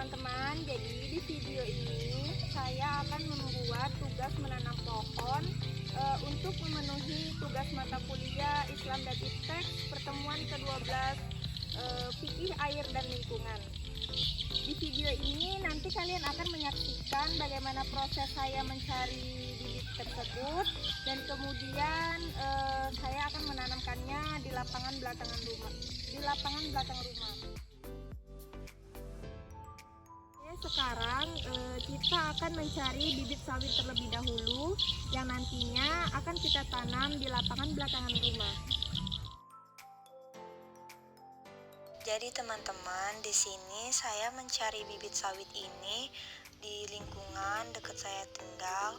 teman-teman, jadi di video ini saya akan membuat tugas menanam pohon untuk memenuhi tugas mata kuliah Islam dan Iptek pertemuan ke-12 Fikih Air dan Lingkungan. Di video ini nanti kalian akan menyaksikan bagaimana proses saya mencari bibit tersebut dan kemudian saya akan menanamkannya di lapangan belakang rumah. Sekarang kita akan mencari bibit sawit terlebih dahulu yang nantinya akan kita tanam di lapangan belakangan rumah. Jadi teman-teman, di sini saya mencari bibit sawit ini di lingkungan dekat saya tinggal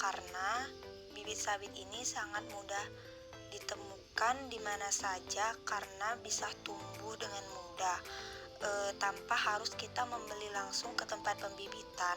karena bibit sawit ini sangat mudah ditemukan di mana saja karena bisa tumbuh dengan mudah. Tanpa harus kita membeli langsung ke tempat pembibitan.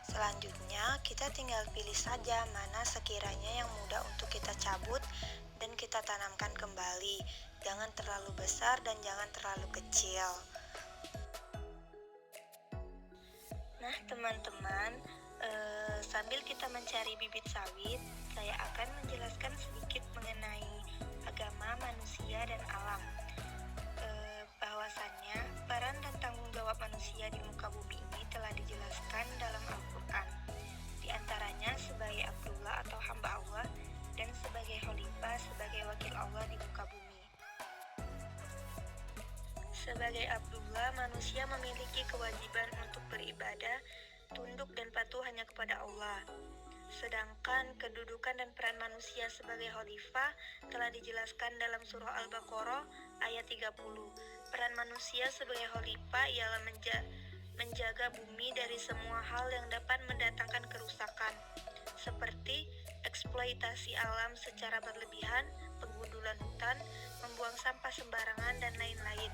Selanjutnya, kita tinggal pilih saja mana sekiranya yang mudah untuk kita cabut dan kita tanamkan kembali. Jangan terlalu besar dan jangan terlalu kecil. Nah, teman-teman, sambil kita mencari bibit sawit, saya akan menjelaskan sedikit mengenai agama, manusia, dan alam. Bahwasannya, peran dan tanggung jawab manusia di muka bumi ini telah dijelaskan dalam Al-Quran. Di antaranya sebagai Abdullah atau hamba Allah dan sebagai khalifah sebagai wakil Allah di muka bumi. Sebagai Abdullah, manusia memiliki kewajiban untuk beribadah, tunduk dan patuh hanya kepada Allah. Sedangkan kedudukan dan peran manusia sebagai khalifah telah dijelaskan dalam surah Al-Baqarah ayat 30. Peran manusia sebagai khalifah ialah menjaga bumi dari semua hal yang dapat mendatangkan kerusakan, seperti eksploitasi alam secara berlebihan, penggundulan hutan, membuang sampah sembarangan, dan lain-lain.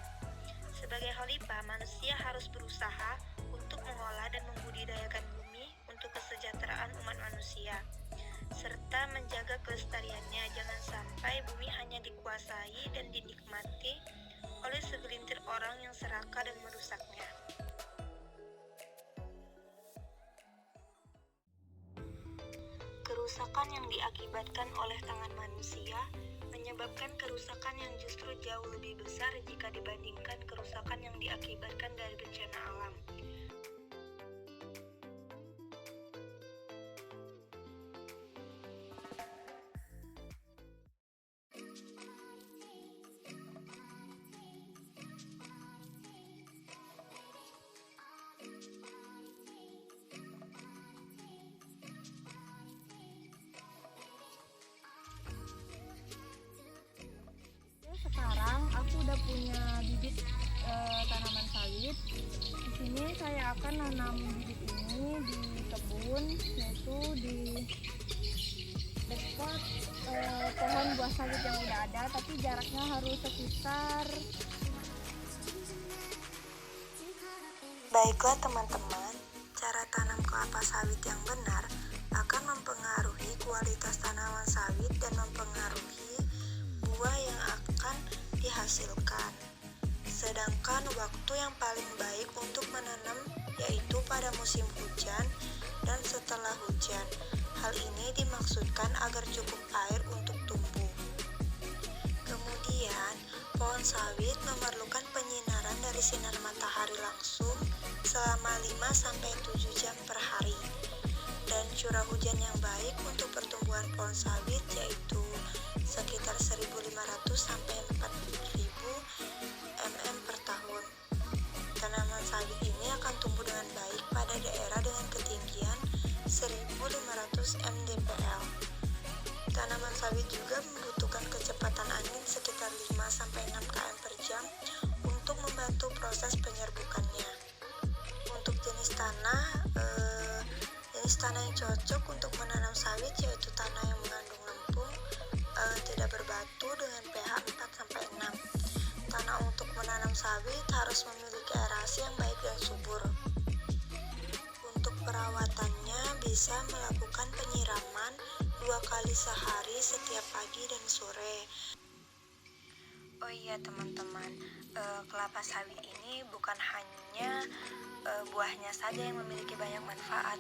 Sebagai khalifah, manusia harus berusaha untuk mengolah dan membudidayakan bumi untuk kesejahteraan umat manusia, serta menjaga kelestariannya. Jangan sampai bumi hanya dikuasai dan dinikmati oleh segelintir orang yang serakah dan merusaknya. Kerusakan yang diakibatkan oleh tangan manusia menyebabkan kerusakan yang justru jauh lebih besar jika dibandingkan kerusakan yang diakibatkan dari bencana alam. Sekarang aku udah punya bibit tanaman sawit. Di sini saya akan nanam bibit ini di kebun, yaitu di dekat pohon buah sawit yang udah ada, tapi jaraknya harus sekitar. Baiklah teman-teman, cara tanam kelapa sawit yang benar akan mempengaruhi kualitas tanaman sawit dan mempengaruhi buah yang akan dihasilkan. Sedangkan waktu yang paling baik untuk menanam yaitu pada musim hujan dan setelah hujan. Hal ini dimaksudkan agar cukup air untuk tumbuh. Kemudian, pohon sawit memerlukan penyinaran dari sinar matahari langsung selama 5-7 jam per hari. Dan curah hujan yang baik untuk pertumbuhan pohon sawit yaitu sekitar 1.500 sampai 4.000 mm per tahun. Tanaman sawit ini akan tumbuh dengan baik pada daerah dengan ketinggian 1.500 mdpl. Tanaman sawit juga membutuhkan kecepatan angin sekitar 5-6 km per jam untuk membantu proses penyerbukannya. Untuk jenis tanah yang cocok untuk menanam sawit yaitu tanah yang mengandung lempung, tidak berbatu dengan pH 4-6. Tanah untuk menanam sawit harus memiliki aerasi yang baik dan subur. Untuk perawatannya bisa melakukan penyiraman 2 kali sehari setiap pagi dan sore. Oh iya teman-teman, kelapa sawit ini bukan hanya buahnya saja yang memiliki banyak manfaat,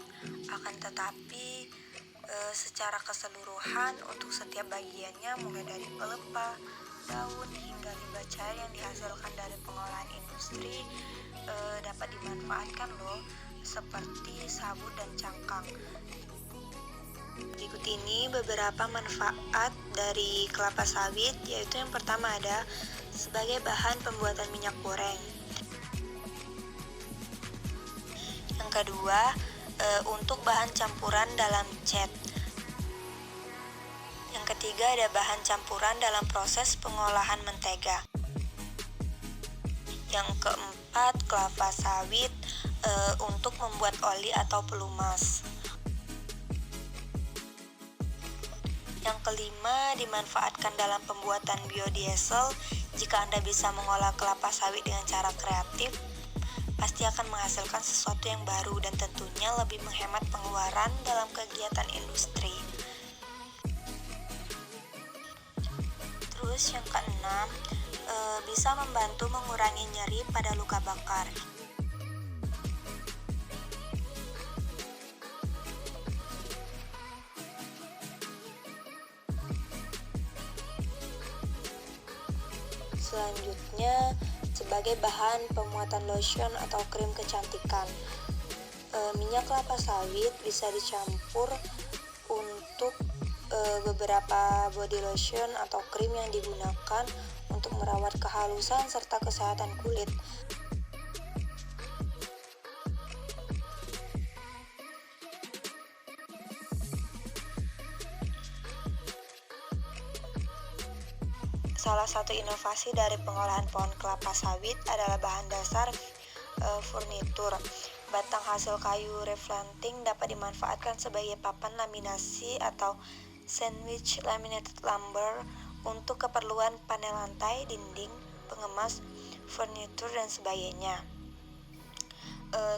akan tetapi secara keseluruhan untuk setiap bagiannya mulai dari pelepah, daun hingga limbah cair yang dihasilkan dari pengolahan industri dapat dimanfaatkan loh, seperti sabut dan cangkang. Berikut ini beberapa manfaat dari kelapa sawit, yaitu yang pertama ada sebagai bahan pembuatan minyak goreng. Yang kedua, untuk bahan campuran dalam cat. Yang ketiga ada bahan campuran dalam proses pengolahan mentega. Yang keempat, kelapa sawit untuk membuat oli atau pelumas. Yang kelima, dimanfaatkan dalam pembuatan biodiesel. Jika Anda bisa mengolah kelapa sawit dengan cara kreatif, pasti akan menghasilkan sesuatu yang baru dan tentunya lebih menghemat pengeluaran dalam kegiatan industri. Terus yang keenam, bisa membantu mengurangi nyeri pada luka bakar. Selanjutnya, sebagai bahan pemuatan lotion atau krim kecantikan. Minyak kelapa sawit bisa dicampur untuk beberapa body lotion atau krim yang digunakan untuk merawat kehalusan serta kesehatan kulit. Salah satu inovasi dari pengolahan pohon kelapa sawit adalah bahan dasar furnitur. Batang hasil kayu replanting dapat dimanfaatkan sebagai papan laminasi atau sandwich laminated lumber untuk keperluan panel lantai, dinding, pengemas, furnitur, dan sebagainya.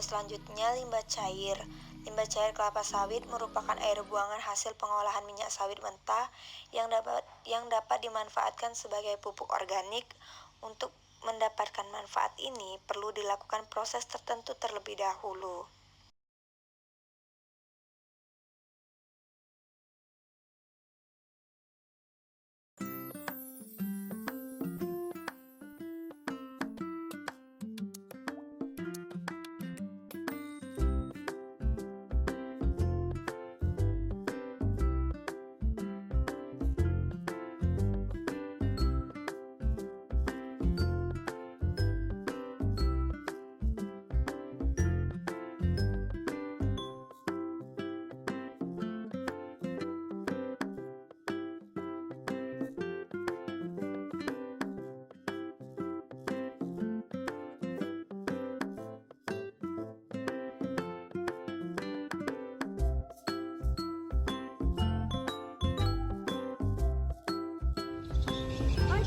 Selanjutnya, limbah cair. Limbah cair kelapa sawit merupakan air buangan hasil pengolahan minyak sawit mentah yang dapat dimanfaatkan sebagai pupuk organik. Untuk mendapatkan manfaat ini perlu dilakukan proses tertentu terlebih dahulu.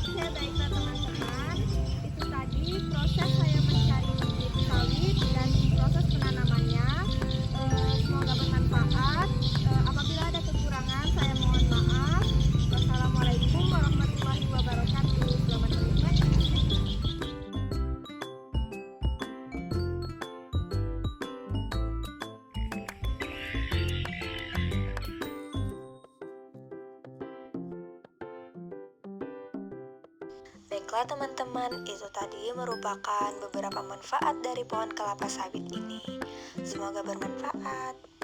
Oke, baiklah teman-teman. Itu tadi proses saya mencari bibit sawit dan proses penanamannya. Semoga bermanfaat. Apabila ada kekurangan, saya mohon maaf. Wassalamualaikum warahmatullahi wabarakatuh. Selamat menikmati. Baiklah teman-teman, itu tadi merupakan beberapa manfaat dari pohon kelapa sawit ini. Semoga bermanfaat.